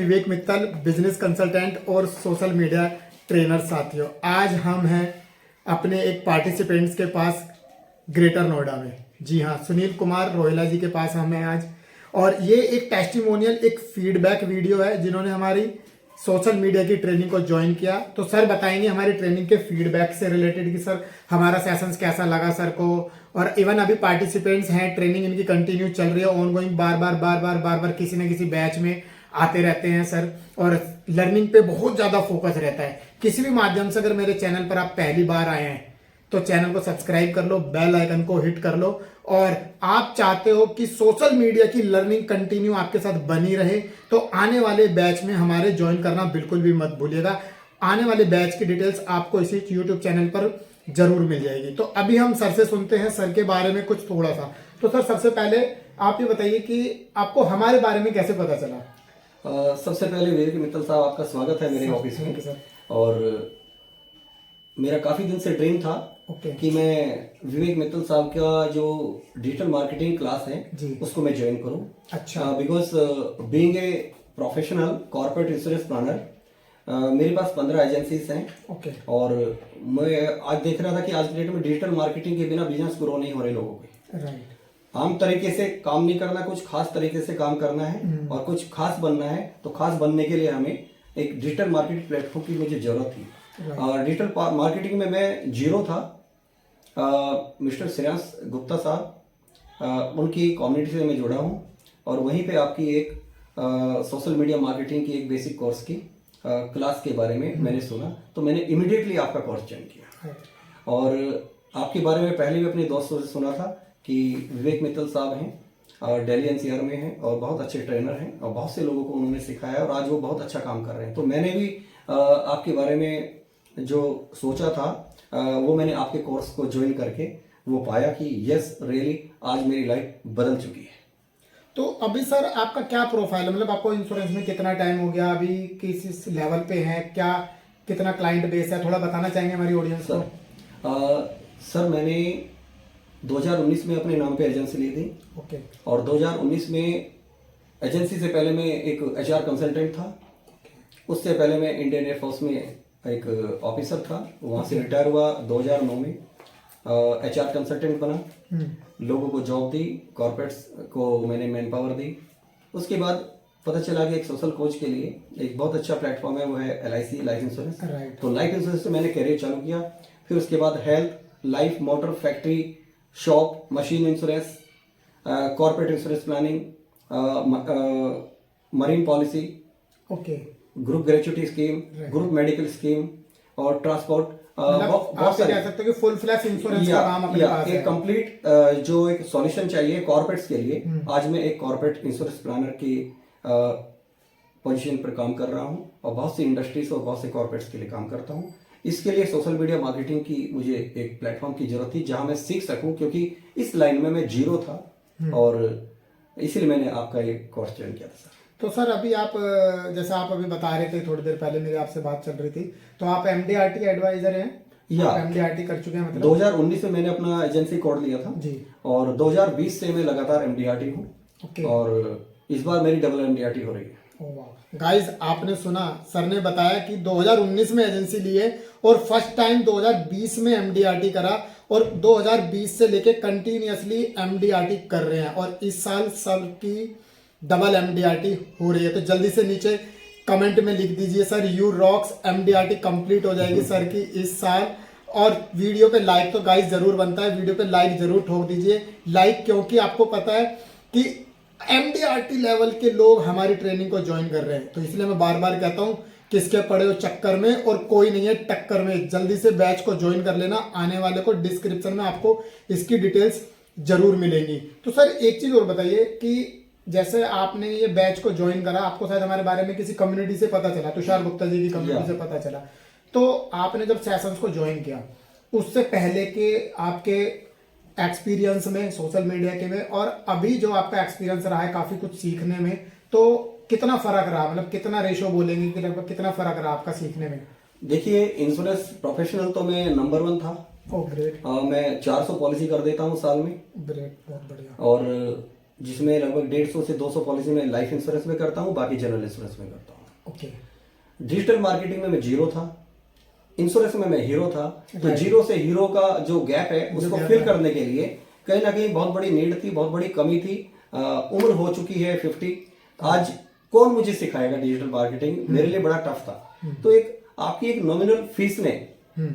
विवेक Mittal, business consultant और social media trainer. साथियों, आज हम हैं अपने एक पार्टिसिपेंट्स के पास ग्रेटर नोएडा में। जी हाँ, सुनील कुमार रोहिला जी के पास हम हैं आज। और ये एक टेस्टिमोनियल, एक फीडबैक वीडियो है जिन्होंने हमारी सोशल मीडिया की ट्रेनिंग को ज्वाइन किया। तो सर बताएंगे हमारी ट्रेनिंग के फीडबैक से रिलेटेड कि सर हमारा सेशंस कैसा लगा सर को। और इवन अभी पार्टिसिपेंट्स हैं, ट्रेनिंग इनकी कंटिन्यू चल रही है, ऑनगोइंग, बार बार किसी न किसी बैच में आते रहते हैं सर। और लर्निंग पे बहुत ज्यादा फोकस रहता है। किसी भी माध्यम से अगर मेरे चैनल पर आप पहली बार आए हैं तो चैनल को सब्सक्राइब कर लो, बेल आइकन को हिट कर लो। और आप चाहते हो कि सोशल मीडिया की लर्निंग कंटिन्यू आपके साथ बनी रहे तो आने वाले बैच में हमारे ज्वाइन करना बिल्कुल भी मत भूलिएगा। आने वाले बैच की डिटेल्स आपको इसी यूट्यूब चैनल पर जरूर मिल जाएगी। तो अभी हम सर से सुनते हैं सर के बारे में कुछ थोड़ा सा। तो सर सबसे पहले आप ये बताइए कि आपको हमारे बारे में कैसे पता चला। सबसे पहले विवेक मित्तल साहब, आपका स्वागत है मेरे ऑफिस में। और मेरा काफी दिन से ड्रीम था कि मैं विवेक मित्तल साहब का जो डिजिटल मार्केटिंग क्लास है उसको मैं ज्वाइन करूं। अच्छा। Because being a professional corporate insurance planner, मेरे पास 15 एजेंसीज हैं। और मैं आज देख रहा था कि आज के डेट में डिजिटल मार्केटिंग के बिना बिजनेस ग्रो नहीं हो रहे लोगों के। आम तरीके से काम नहीं करना, कुछ खास तरीके से काम करना है और कुछ खास बनना है। तो खास बनने के लिए हमें एक डिजिटल मार्केटिंग प्लेटफॉर्म की मुझे जरूरत थी। डिजिटल मार्केटिंग में मैं जीरो था। मिस्टर श्रेयांश गुप्ता साहब, उनकी कम्युनिटी से मैं जुड़ा हूँ और वहीं पे आपकी एक सोशल मीडिया मार्केटिंग की एक बेसिक कोर्स की क्लास के बारे में मैंने सुना। तो मैंने इमीडिएटली आपका कोर्स ज्वाइन किया। और आपके बारे में पहले भी अपने दोस्तों से सुना था कि विवेक मित्तल साहब हैं, दिल्ली एनसीआर में हैं और बहुत अच्छे ट्रेनर हैं और बहुत से लोगों को उन्होंने सिखाया और आज वो बहुत अच्छा काम कर रहे हैं। तो मैंने भी आपके बारे में जो सोचा था वो मैंने आपके कोर्स को ज्वाइन करके वो पाया कि यस रियली आज मेरी लाइफ बदल चुकी है। तो अभी सर आपका क्या प्रोफाइल है, मतलब आपको इंश्योरेंस में कितना टाइम हो गया, अभी किस लेवल पे है, क्या कितना क्लाइंट बेस है, थोड़ा बताना चाहेंगे हमारी ऑडियंस को। सर मैंने 2019 में अपने नाम पे एजेंसी ली थी। और 2019 में एजेंसी से पहले मैं एक HR कंसल्टेंट था। उससे पहले मैं इंडियन एयरफोर्स में एक ऑफिसर था, वहां से रिटायर हुआ 2009 में। HR कंसल्टेंट बना, लोगों को जॉब दी, कॉर्पोरेट्स को मैंने मैन पावर दी। उसके बाद पता चला कि एक सोशल कोच के लिए एक बहुत अच्छा प्लेटफॉर्म है, वो है LIC लाइफ इंश्योरेंस। तो लाइफ इंश्योरेंस से मैंने करियर चालू किया। फिर उसके बाद health, life, motor, factory, shop, machine insurance, corporate insurance planning, marine policy, group gratuity scheme, group medical scheme और ट्रांसपोर्ट। आप कह सकते हो कि फुल फ्लैश इंश्योरेंस का नाम अपने पास है। एक कंप्लीट जो एक सॉल्यूशन चाहिए कॉर्पोरेट्स के लिए, आज मैं एक कॉर्पोरेट इंश्योरेंस प्लानर की पोजीशन पर काम कर रहा हूं और बहुत सी इंडस्ट्रीज और बहुत से कॉर्पोरेट्स के लिए काम करता हूं। इसके लिए सोशल मीडिया मार्केटिंग की मुझे एक प्लेटफॉर्म की जरूरत थी जहां मैं सीख सकूं, क्योंकि इस लाइन में मैं जीरो था और इसीलिए मैंने आपका एक कोर्स ज्वाइन किया था सर। तो सर अभी आप जैसा आप अभी बता रहे थे, थोड़ी देर पहले मेरी आपसे बात चल रही थी, तो आप MDRT एडवाइजर हैं या MDRT कर चुके हैं? मतलब 2019 में मैंने अपना एजेंसी कोड लिया था जी, और 2020 से मैं लगातार MDRT हूँ और इस बार मेरी डबल MDRT हो रही है। गाइस, आपने सुना, सर ने बताया कि 2019 में एजेंसी ली है और फर्स्ट टाइम 2020 में MDRT करा और 2020 से लेके कंटिन्यूअसली MDRT कर रहे हैं और इस साल सर की डबल MDRT हो रही है। तो जल्दी से नीचे कमेंट में लिख दीजिए sir you rocks, MDRT complete हो जाएगी सर की इस साल। और वीडियो पे लाइक तो गाइस जरूर बनता है, वीडियो पे लाइक जरूर ठोक दीजिए। लाइक क्योंकि आपको पता है कि MDRT लेवल के लोग हमारी ट्रेनिंग को ज्वाइन कर रहे हैं। तो इसलिए मैं बार बार कहता हूं किसके पड़े हो चक्कर में, और कोई नहीं है टक्कर में। जल्दी से बैच को ज्वाइन कर लेना, आने वाले को डिस्क्रिप्शन में आपको इसकी डिटेल्स जरूर मिलेंगी। तो सर एक चीज और बताइए कि जैसे आपने ये बैच को ज्वाइन करा, आपको शायद हमारे बारे में किसी कम्युनिटी से पता चला, तुषार गुप्ता जी की कम्युनिटी से पता चला। तो आपने जब सेशंस को ज्वाइन किया, उससे पहले के आपके एक्सपीरियंस में सोशल मीडिया के में और अभी जो आपका एक्सपीरियंस रहा है काफी कुछ सीखने में, तो कितना फर्क रहा, मतलब कितना रेशो बोलेंगे कि लगभग कितना फर्क रहा आपका सीखने में? देखिए, इंश्योरेंस प्रोफेशनल तो मैं नंबर 1 था। ग्रेट। मैं 400 पॉलिसी कर देता हूँ साल में। ग्रेट, बहुत बढ़िया। और जिसमें लगभग 150 से 200 पॉलिसी में लाइफ इंश्योरेंस में करता हूँ, बाकी जनरल इंश्योरेंस में करता हूँ। ओके। डिजिटल मार्केटिंग में मैं जीरो था, इंश्योरेंस में मैं हीरो था। तो जीरो से हीरो का जो गैप है उसको फिल करने के लिए कहीं ना कहीं बहुत बड़ी नीड थी, बहुत बड़ी कमी थी। उम्र हो चुकी है 50। आज कौन मुझे सिखाएगा डिजिटल मार्केटिंग, मेरे लिए बड़ा टफ था। तो एक आपकी एक नॉमिनल फीस ने,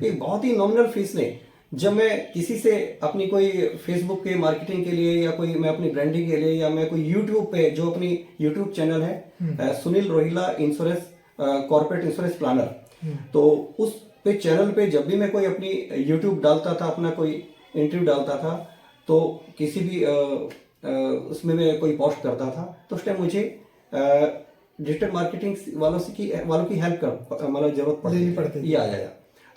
एक बहुत ही नॉमिनल फीस ने, जब मैं किसी से अपनी कोई फेसबुक के मार्केटिंग के लिए या कोई मैं अपनी ब्रांडिंग के लिए या मैं कोई यूट्यूब पे जो अपनी यूट्यूब चैनल है Sunil Rohila insurance corporate insurance planner, तो उस पे चैनल पे जब भी मैं कोई अपनी यूट्यूब डालता था, अपना कोई इंटरव्यू डालता था, तो किसी भी उसमें मैं कोई पोस्ट करता था, तो उस टाइम मुझे डिजिटल मार्केटिंग वालों की हेल्प कर मतलब जरूरत पड़ती थी। या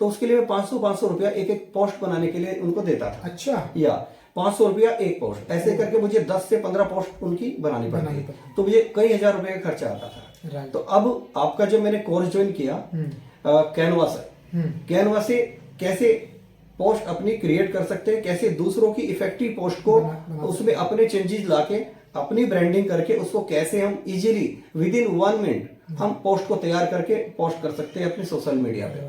तो उसके लिए मैं 500 रुपया एक एक पोस्ट बनाने के लिए उनको देता था। अच्छा। या 500 रुपया एक पोस्ट, ऐसे करके मुझे 10 से 15 पोस्ट उनकी बनानी पड़ती, तो मुझे कई हजार रुपए का खर्चा आता था। तो अब आपका जब मैंने कोर्स ज्वाइन किया कैनवा से, कैनवा से कैसे पोस्ट अपनी क्रिएट कर सकते हैं, कैसे दूसरों की इफेक्टिव पोस्ट को उसमें अपने चेंजेस लाके अपनी ब्रांडिंग करके उसको कैसे हम इजीली विद इन 1 मिनट हम पोस्ट को तैयार करके पोस्ट कर सकते हैं अपने सोशल मीडिया पे,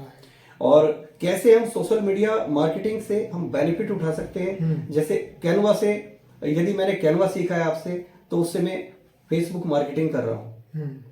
और कैसे हम सोशल मीडिया मार्केटिंग से हम बेनिफिट उठा सकते हैं। जैसे कैनवा से, यदि मैंने कैनवा सीखा है आपसे, तो उससे मैं फेसबुक मार्केटिंग कर रहा हूँ,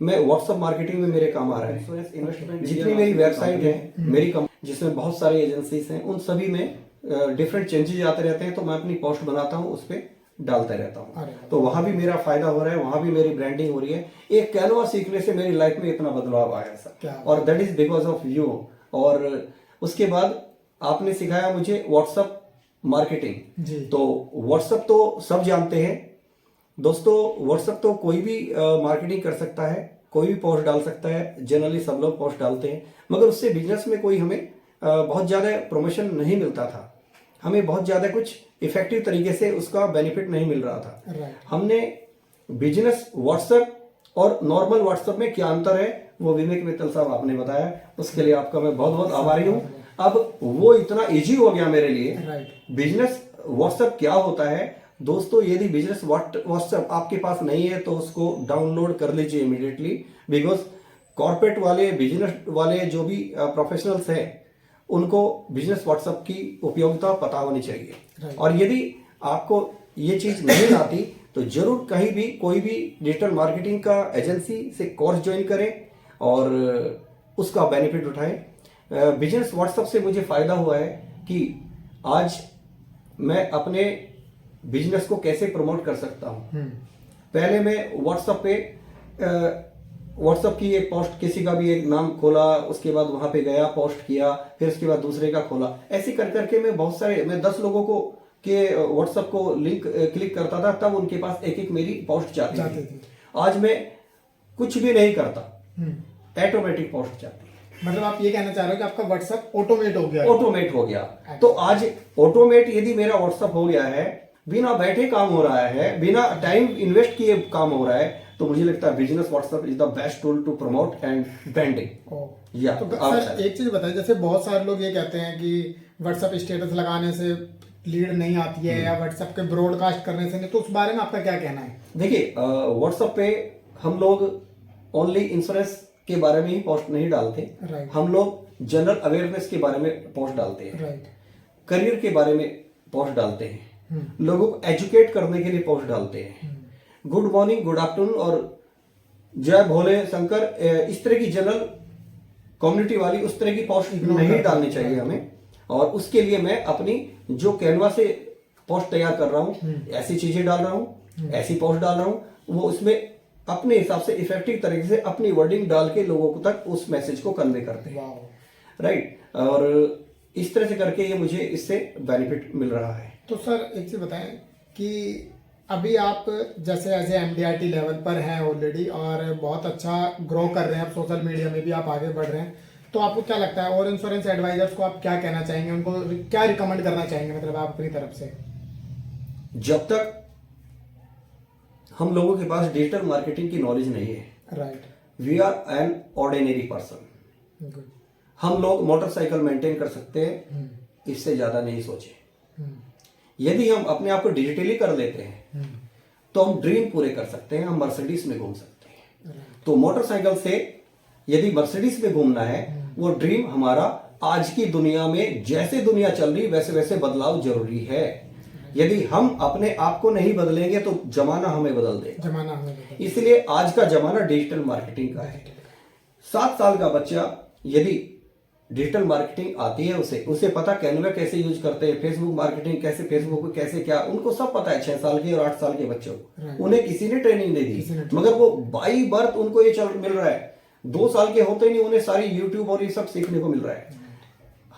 मैं व्हाट्सएप मार्केटिंग में मेरे काम आ रहा है। इन्वेस्टमेंट जितनी मेरी वेबसाइट है, मेरी कंपनी जिसमें बहुत सारी एजेंसीज हैं, उन सभी में डिफरेंट चेंजेस आते रहते हैं, तो मैं अपनी पोस्ट बनाता हूँ, उस पर डालता रहता हूँ, तो वहां भी मेरा फायदा हो रहा है, वहां भी मेरी ब्रांडिंग हो रही है। एक कैनवा सीखने से मेरी लाइफ में इतना बदलाव आया सर, और that is because of you. और उसके बाद आपने सिखाया मुझे व्हाट्सएप मार्केटिंग। तो व्हाट्सएप तो सब जानते हैं दोस्तों, व्हाट्सएप तो कोई भी मार्केटिंग कर सकता है, कोई भी पोस्ट डाल सकता है, जनरली सब लोग पोस्ट डालते हैं, मगर उससे बिजनेस में कोई हमें बहुत ज्यादा प्रमोशन नहीं मिलता था, हमें बहुत ज्यादा कुछ इफेक्टिव तरीके से उसका बेनिफिट नहीं मिल रहा था। हमने बिजनेस व्हाट्सएप और नॉर्मल व्हाट्सएप में क्या अंतर है वो विवेक मित्तल साहब आपने बताया, उसके लिए आपका मैं बहुत बहुत आभारी हूँ। अब वो इतना इजी हो गया मेरे लिए। बिजनेस व्हाट्सएप क्या होता है दोस्तों, यदि बिजनेस व्हाट्सएप आपके पास नहीं है तो उसको डाउनलोड कर लीजिए इमीडिएटली, बिकॉज कॉर्पोरेट वाले, बिजनेस वाले जो भी प्रोफेशनल्स हैं, उनको बिजनेस व्हाट्सएप की उपयोगिता पता होनी चाहिए। और यदि आपको ये चीज नहीं आती तो जरूर कहीं भी कोई भी डिजिटल मार्केटिंग का एजेंसी से कोर्स ज्वाइन करें और उसका बेनिफिट उठाएं। बिजनेस व्हाट्सएप से मुझे फायदा हुआ है कि आज मैं अपने बिजनेस को कैसे प्रमोट कर सकता हूं। पहले मैं व्हाट्सएप पे व्हाट्सएप की एक पोस्ट, किसी का भी एक नाम खोला, उसके बाद वहां पे गया, पोस्ट किया, फिर उसके बाद दूसरे का खोला, ऐसे कर करके मैं बहुत सारे, मैं 10 लोगों को के व्हाट्सएप को लिंक क्लिक करता था, तब उनके पास एक एक मेरी पोस्ट जाती थी। आज मैं कुछ भी नहीं करता, ऑटोमेटिक पोस्ट जाती है। मतलब आप ये कहना चाह रहे हो कि आपका व्हाट्सएप ऑटोमेट हो गया? ऑटोमेट हो गया। तो आज ऑटोमेट यदि मेरा व्हाट्सएप हो गया है, बिना बैठे काम हो रहा है, बिना टाइम इन्वेस्ट किए काम हो रहा है, तो मुझे लगता है business WhatsApp is the best tool to promote and branding. या तो सर एक चीज बताइए, जैसे बहुत सारे लोग ये कहते हैं कि व्हाट्सएप स्टेटस लगाने से लीड नहीं आती है, या व्हाट्सएप के ब्रॉडकास्ट करने से नहीं, तो उस बारे में आपका क्या कहना है? देखिए, व्हाट्सएप पे हम लोग ओनली इंश्योरेंस के बारे में ही पोस्ट नहीं डालते, हम लोग जनरल अवेयरनेस के बारे में पोस्ट डालते हैं, करियर के बारे में पोस्ट डालते हैं, लोगों को एजुकेट करने के लिए पोस्ट डालते हैं, गुड मॉर्निंग, गुड आफ्टरनून और जय भोले शंकर, इस तरह की जनरल कम्युनिटी वाली उस तरह की पोस्ट नहीं डालनी चाहिए हमें। और उसके लिए मैं अपनी जो कैनवा से पोस्ट तैयार कर रहा हूं, ऐसी चीजें डाल रहा हूं, ऐसी पोस्ट डाल रहा हूं, वो उसमें अपने हिसाब से इफेक्टिव तरीके से अपनी वर्डिंग डाल के लोगों को तक उस मैसेज को कन्वे करते हैं, राइट। और इस तरह से करके ये मुझे इससे बेनिफिट मिल रहा है। तो सर एक चीज बताएं कि अभी आप जैसे एज ए MDRT लेवल पर हैं ऑलरेडी, और बहुत अच्छा ग्रो कर रहे हैं, आप सोशल मीडिया में भी आप आगे बढ़ रहे हैं, तो आपको क्या लगता है और इंश्योरेंस एडवाइजर्स को आप क्या कहना चाहेंगे, उनको क्या रिकमेंड करना चाहेंगे, मतलब आप अपनी तरफ से? जब तक हम लोगों के पास डिजिटल मार्केटिंग की नॉलेज नहीं है, right, we are an ordinary person. हम लोग मोटरसाइकिल मेंटेन कर सकते हैं, इससे ज्यादा नहीं सोचे। यदि हम अपने आप को डिजिटली कर लेते हैं तो हम ड्रीम पूरे कर सकते हैं, हम मर्सिडीज में घूम सकते हैं, तो मोटरसाइकिल से यदि मर्सिडीज पे घूमना है, वो ड्रीम हमारा आज की दुनिया में जैसे दुनिया चल रही वैसे वैसे बदलाव जरूरी है। यदि हम अपने आप को नहीं बदलेंगे तो जमाना हमें बदल देगा। इसलिए आज का जमाना डिजिटल मार्केटिंग का है। 7 साल का बच्चा यदि डिजिटल मार्केटिंग आती है, उसे पता कैनवा कैसे यूज करते हैं, फेसबुक मार्केटिंग कैसे, फेसबुक को कैसे क्या, उनको सब पता है। 6 साल के और 8 साल के बच्चों को उन्हें किसी ने ट्रेनिंग नहीं दी, मगर वो बाई बर्थ उनको ये मिल रहा है। 2 साल के होते नहीं उन्हें सारी यूट्यूब और ये सब सीखने को मिल रहा है।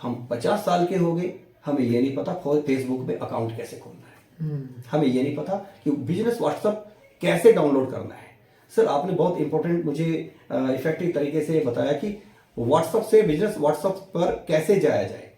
हम 50 साल के हो गए, हमें ये नहीं पता फेसबुक पे अकाउंट कैसे खोलना है, हमें ये नहीं पता कि बिजनेस व्हाट्सएप कैसे डाउनलोड करना है। सर आपने बहुत इंपॉर्टेंट मुझे इफेक्टिव तरीके से बताया कि व्हाट्सएप से बिजनेस व्हाट्सएप पर कैसे जाया जाए।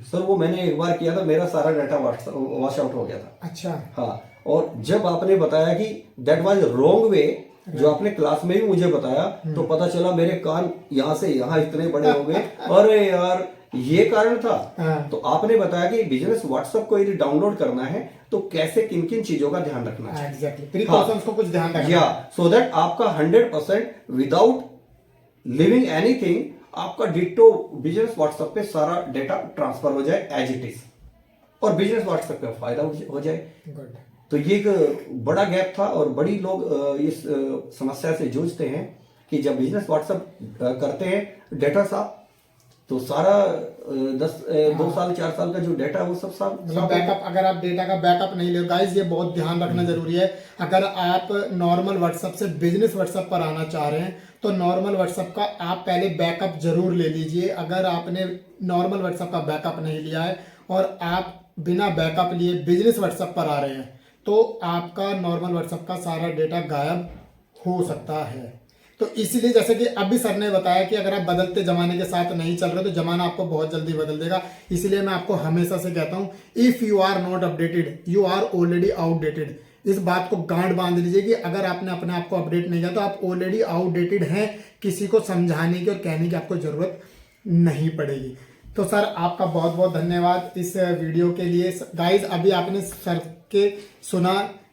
सर वो मैंने एक बार किया था, मेरा सारा डाटा वॉश आउट हो गया था। अच्छा। हाँ, और जब आपने बताया कि दैट वाज रॉन्ग वे, जो आपने क्लास में भी मुझे बताया, तो पता चला मेरे कान यहाँ से यहाँ इतने बड़े हो गए। अरे यार ये कारण था। तो आपने बताया कि बिजनेस व्हाट्सएप को यदि डाउनलोड करना है तो कैसे किन किन चीजों का ध्यान रखना है। एग्जैक्टली, प्रिकॉशंस को कुछ ध्यान रखना है, सो दैट आपका 100% विदाउट लिविंग एनीथिंग आपका डिटो बिजनेस व्हाट्सएप पे सारा डेटा ट्रांसफर हो जाए एज इट इज, और बिजनेस व्हाट्सएप का फायदा हो जाए। तो ये एक बड़ा गैप था और बड़ी लोग इस समस्या से जूझते हैं कि जब बिजनेस व्हाट्सएप करते हैं डेटा साफ, तो सारा 2 साल 4 साल का जो डेटा है वो सब साफ। मतलब बैकअप, अगर आप डेटा का बैकअप नहीं ले, गाइस ये बहुत ध्यान रखना जरूरी है। अगर आप नॉर्मल व्हाट्सएप से बिजनेस व्हाट्सएप पर आना चाह रहे हैं तो नॉर्मल व्हाट्सएप का आप पहले बैकअप जरूर ले लीजिए। अगर आपने नॉर्मल व्हाट्सएप का बैकअप नहीं लिया है और आप बिना बैकअप लिए बिजनेस व्हाट्सएप पर आ रहे हैं तो आपका नॉर्मल व्हाट्सएप का सारा डेटा गायब हो सकता है। तो इसीलिए जैसे कि अभी सर ने बताया कि अगर आप बदलते जमाने के साथ नहीं चल रहे तो जमाना आपको बहुत जल्दी बदल देगा। इसलिए मैं आपको हमेशा से कहता हूं, if you are not updated you are already outdated. इस बात को गांठ बांध लीजिए कि अगर आपने अपने आप को अपडेट नहीं किया तो आप ऑलरेडी आउटडेटेड हैं। किसी को समझाने की और कहने की आपको जरूरत नहीं पड़ेगी। तो सर आपका बहुत बहुत धन्यवाद इस वीडियो के लिए। गाइज अभी आपने सर के सुना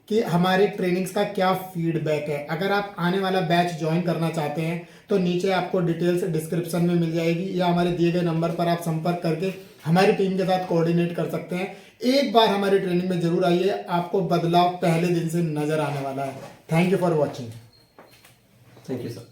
कि हमारे ट्रेनिंग्स का क्या फीडबैक है। अगर आप आने वाला बैच ज्वाइन करना चाहते हैं तो नीचे आपको डिटेल्स डिस्क्रिप्शन में मिल जाएगी या हमारे दिए गए नंबर पर आप संपर्क करके हमारी टीम के साथ कोऑर्डिनेट कर सकते हैं। एक बार हमारी ट्रेनिंग में जरूर आइए, आपको बदलाव पहले दिन से नजर आने वाला है। Thank you for watching. Thank you sir.